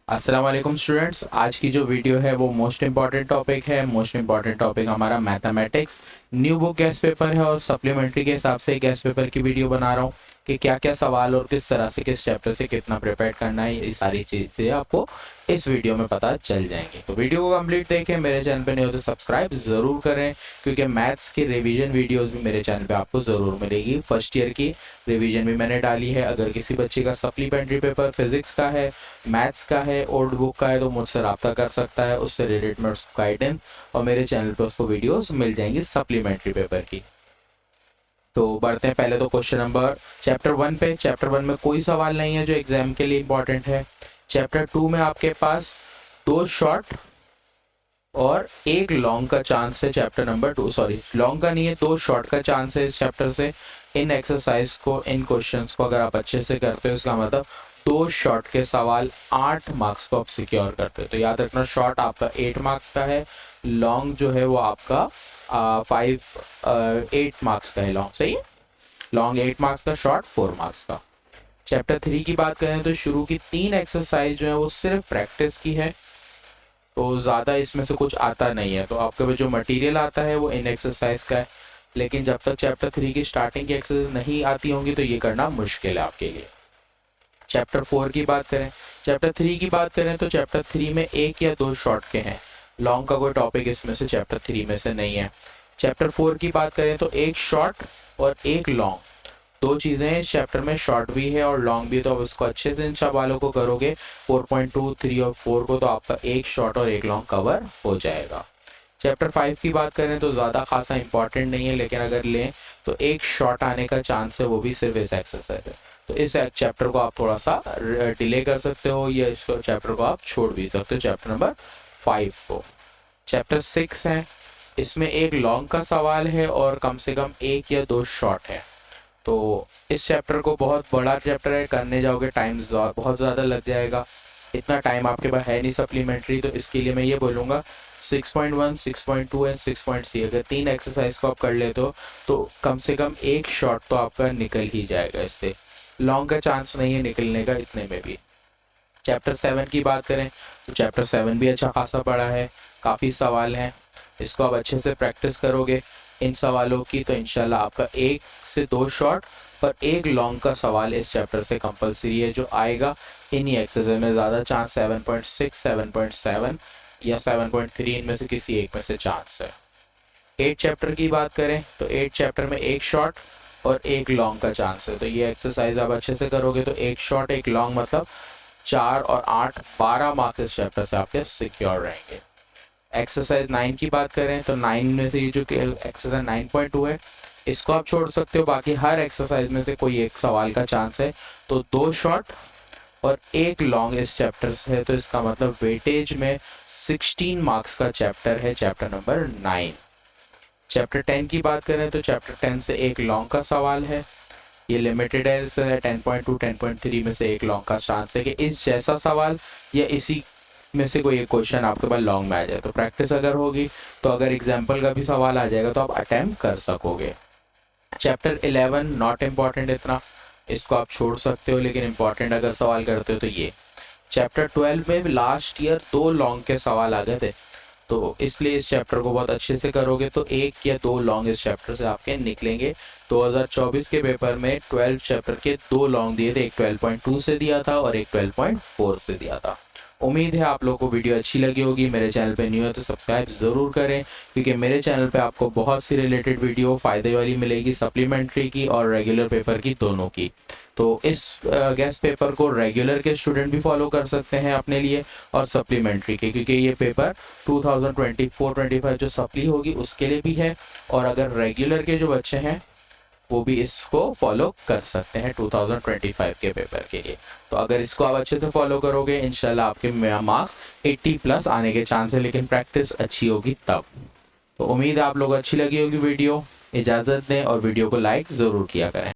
अस्सलाम वालेकुम स्टूडेंट्स। आज की जो वीडियो है वो मोस्ट इंपॉर्टेंट टॉपिक है। मोस्ट इंपॉर्टेंट टॉपिक हमारा mathematics new book guest paper है और सप्लीमेंट्री के हिसाब से गेस्ट पेपर की वीडियो बना रहा हूँ कि क्या क्या सवाल और किस तरह से किस चैप्टर से कितना प्रिपेयर करना है, ये सारी चीज़ें आपको इस वीडियो में पता चल जाएंगी। तो वीडियो को कंप्लीट देखें, मेरे चैनल पे नहीं हो तो सब्सक्राइब ज़रूर करें क्योंकि मैथ्स की रिवीजन वीडियोस भी मेरे चैनल पे आपको ज़रूर मिलेगी। फर्स्ट ईयर की रिवीजन भी मैंने डाली है। अगर किसी बच्चे का सप्लीमेंट्री पेपर फिजिक्स का है, मैथ्स का है, ओल्ड बुक का है तो मुझसे रब्ता कर सकता है, उससे रिलेटेड मैं उसको गाइडेंस और मेरे चैनल पे उसको वीडियोस मिल जाएंगी सप्लीमेंट्री पेपर की। तो बढ़ते हैं पहले तो क्वेश्चन नंबर चैप्टर 1 पे। चैप्टर 1 में कोई सवाल नहीं है जो एग्जाम के लिए इंपॉर्टेंट है। चैप्टर 2 में आपके पास 2 शॉर्ट और 1 लॉन्ग का चांस है। चैप्टर नंबर 2, सॉरी लॉन्ग का नहीं है, 2 शॉर्ट का चांस है इस चैप्टर से। इन एक्सरसाइज को, इन क्वेश्चंस को अगर आप अच्छे से करते हो इसका मतलब 2 शॉर्ट के सवाल 8 मार्क्स को आप सिक्योर करते हो। तो याद रखना, शॉर्ट आपका 8 मार्क्स का है, लॉन्ग जो है वो आपका 8 मार्क्स का है। लॉन्ग सही है, लॉन्ग 8 मार्क्स का, शॉर्ट 4 मार्क्स का। चैप्टर 3 की बात करें तो शुरू की 3 एक्सरसाइज जो है वो सिर्फ प्रैक्टिस की है, तो ज़्यादा इसमें से कुछ आता नहीं है। तो आपके पास जो मटेरियल आता है वो इन एक्सरसाइज का है, लेकिन जब तक चैप्टर 3 की स्टार्टिंग की एक्सरसाइज नहीं आती होंगी तो ये करना मुश्किल है आपके लिए। चैप्टर 4 की बात करें, चैप्टर 3 की बात करें तो चैप्टर 3 में 1 या 2 शॉर्ट के हैं, लॉन्ग का कोई टॉपिक इसमें से चैप्टर 3 में से नहीं है। चैप्टर 4 की बात करें तो 1 शॉर्ट और 1 लॉन्ग, 2 चीज़ें इस चैप्टर में, शॉर्ट भी है और लॉन्ग भी। तो अब उसको अच्छे से इन सवालों को करोगे 4.2, 3 और 4 को, तो आपका 1 शॉर्ट और 1 लॉन्ग कवर हो जाएगा। चैप्टर 5 की बात करें तो ज़्यादा खासा इंपॉर्टेंट नहीं है, लेकिन अगर लें तो 1 शॉर्ट आने का चांस है, वो भी सिर्फ इस एक्सरसाइज है। तो इस चैप्टर को आप थोड़ा सा डिले कर सकते हो या इस चैप्टर को आप छोड़ भी सकते हो, चैप्टर नंबर 5 को। चैप्टर 6 है, इसमें 1 लॉन्ग का सवाल है और कम से कम 1 या 2 शॉर्ट है। तो इस चैप्टर को, बहुत बड़ा चैप्टर है, करने जाओगे टाइम बहुत ज़्यादा लग जाएगा। इतना टाइम आपके पास है नहीं सप्लीमेंट्री, तो इसके लिए मैं ये बोलूँगा 6.1, 6.2 एंड 6.3 अगर 3 एक्सरसाइज को आप कर लेते हो तो कम से कम 1 शॉट तो आपका निकल ही जाएगा। इससे लॉन्ग का चांस नहीं है निकलने का इतने में भी। चैप्टर 7 की बात करें तो चैप्टर 7 भी अच्छा खासा बड़ा है, काफ़ी सवाल हैं। इसको आप अच्छे से प्रैक्टिस करोगे इन सवालों की तो इंशाल्लाह आपका 1 से 2 शॉर्ट पर 1 लॉन्ग का सवाल इस चैप्टर से कंपलसरी है जो आएगा इन्हीं एक्सरसाइज में। ज़्यादा चांस 7.6, 7.7 या 7.3 इनमें से किसी एक में से चांस है। 8 चैप्टर की बात करें तो 8 चैप्टर में 1 शॉर्ट और 1 लॉन्ग का चांस है। तो ये एक्सरसाइज आप अच्छे से करोगे तो 1 शॉर्ट 1 लॉन्ग मतलब 4 और 8, 12 मार्क्स इस चैप्टर से आपके सिक्योर रहेंगे। एक्सरसाइज 9 की बात करें तो 9 में से ये जो एक्सरसाइज 9.2 है इसको आप छोड़ सकते हो, बाकी हर एक्सरसाइज में से कोई एक सवाल का चांस है। तो 2 शॉर्ट और 1 लॉन्ग इस चैप्टर से है, तो इसका मतलब वेटेज में 16 मार्क्स का चैप्टर है, चैप्टर नंबर 9। चैप्टर 10 की बात करें तो चैप्टर 10 से 1 लॉन्ग का सवाल है, ये लिमिटेड है। इससे 10.2, 10.3 में से 1 लॉन्ग का चांस है कि इस जैसा सवाल या इसी में से कोई एक क्वेश्चन आपके पास लॉन्ग में आ जाए। तो प्रैक्टिस अगर होगी तो अगर एग्जाम्पल का भी सवाल आ जाएगा तो आप अटेम्प्ट कर सकोगे। चैप्टर 11 नॉट इम्पॉर्टेंट इतना, इसको आप छोड़ सकते हो, लेकिन इंपॉर्टेंट अगर सवाल करते हो तो ये। चैप्टर 12 में लास्ट ईयर 2 लॉन्ग के सवाल आ गए थे, तो इसलिए इस चैप्टर को बहुत अच्छे से करोगे तो 1 या 2 लॉन्ग इस चैप्टर से आपके निकलेंगे। 2024 के पेपर में 12 चैप्टर के 2 लॉन्ग दिए थे, एक 12.2 से दिया था और एक 12.4 से दिया था। उम्मीद है आप लोगों को वीडियो अच्छी लगी होगी। मेरे चैनल पे न्यू है तो सब्सक्राइब ज़रूर करें क्योंकि मेरे चैनल पे आपको बहुत सी रिलेटेड वीडियो फ़ायदे वाली मिलेगी, सप्लीमेंट्री की और रेगुलर पेपर की, दोनों की। तो इस गेस्ट पेपर को रेगुलर के स्टूडेंट भी फॉलो कर सकते हैं अपने लिए और सप्लीमेंट्री के, क्योंकि ये पेपर 2024-25 जो सप्ली होगी उसके लिए भी है और अगर रेगुलर के जो बच्चे हैं वो भी इसको फॉलो कर सकते हैं 2025 के पेपर के लिए। तो अगर इसको आप अच्छे से फॉलो करोगे इंशाल्लाह आपके मार्क्स 80+ आने के चांस है, लेकिन प्रैक्टिस अच्छी होगी तब। तो उम्मीद है आप लोग अच्छी लगी होगी वीडियो। इजाज़त दें और वीडियो को लाइक ज़रूर किया करें।